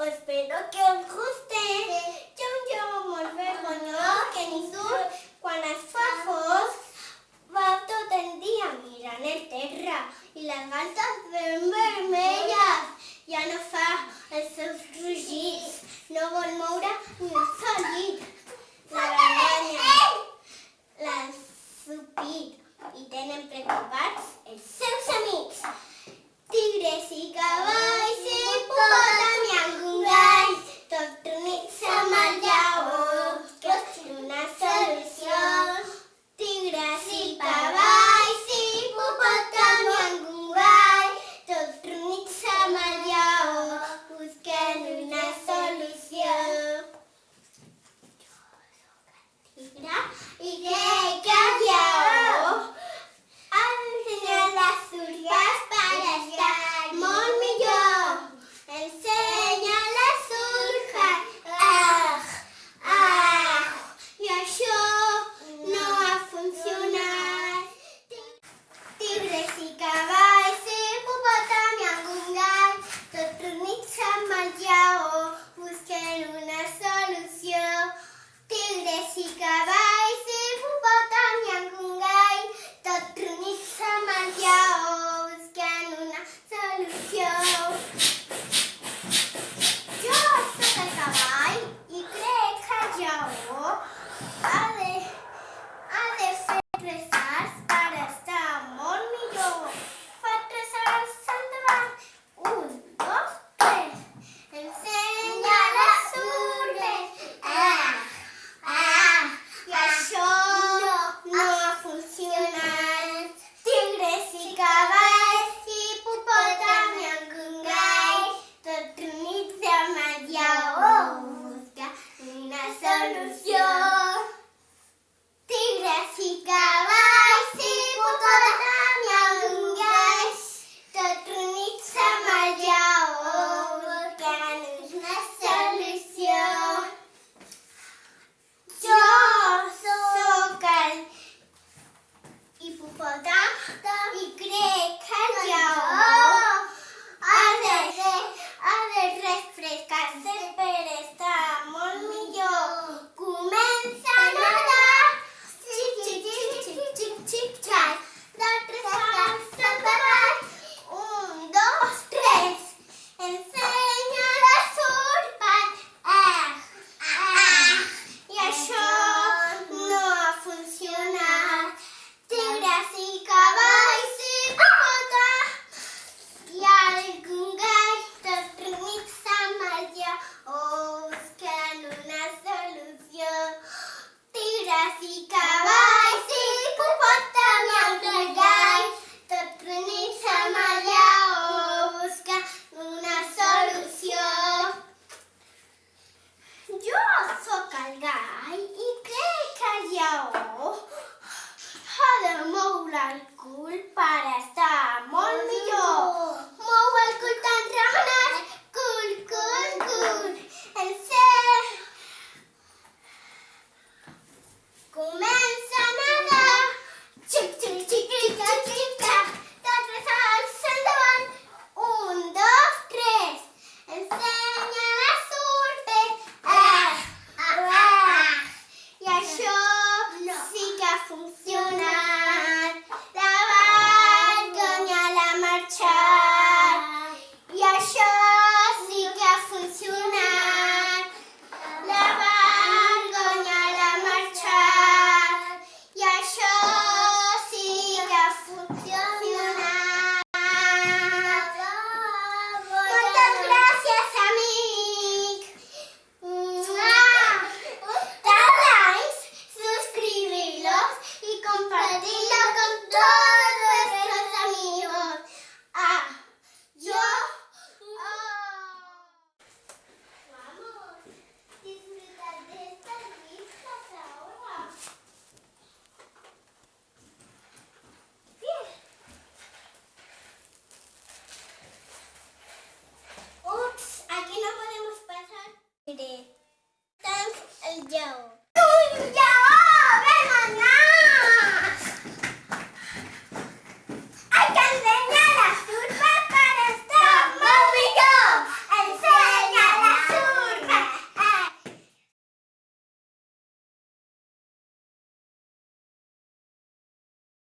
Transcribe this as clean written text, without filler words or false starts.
Espero que us guste. Té un joc molt vergonyós que ningú, quan es fa fosc, va tot el dia mirant el terra i les galtes ben vermelles. Ja no fa els seus rugits, no vol moure ni un sol dit. La vergonya l'ha ensupit i tenen preocupats els seus amics. Tigres i cavalls, hipopòtam i algun gall, tots reunits amb el lleó, que és una solució. Tigres i cavalls, hipopòtam i algun gall, tots reunits amb el lleó, busquen una solució. Tigre i que el lleó ha d'ensenyar les urpes per estar molt millor. Ensenya les urpes, i això no ha funcionat. Tigres i cavalls, hipopòtam i algun gall, tots reunits amb el lleó, busquen una solució. Tigres i cavalls, hipopòtam i algun gall, tots reunits amb el lleó, busquen una solució. Jo soc el cavall i crec que el lleó ha de fer 3 salts per estar molt millor. Fa 3 salts endavant. 1, 2, 3. Ensenya les urpes. I això no ha funcionat. Tigres i cavalls, hipopòtam i algun gall, tots reunits amb el lleó, busquen una solució. Tigres i cavalls, hipopòtam i algun gall, tots reunits amb el lleó, busquen una solució. Jo soc el hipopòtam i crec que el lleó ha de refrescar-se per estar molt millor. Comença a nedar, xic-xic-xic-xic-xic-xic-xac, de 3 salts endavant. 1, 2, 3. Ensenya les urpes. I això no ha funcionat. Tigres i cavalls, hipopòtam i algun gall, tots reunits amb el lleó, busquen una solució. Tigres i cavalls, hipopòtam i algun gall, tots reunits amb el lleó, busquen una solució. Jo soc el gall i crec que el lleó ha de moure el cul per estar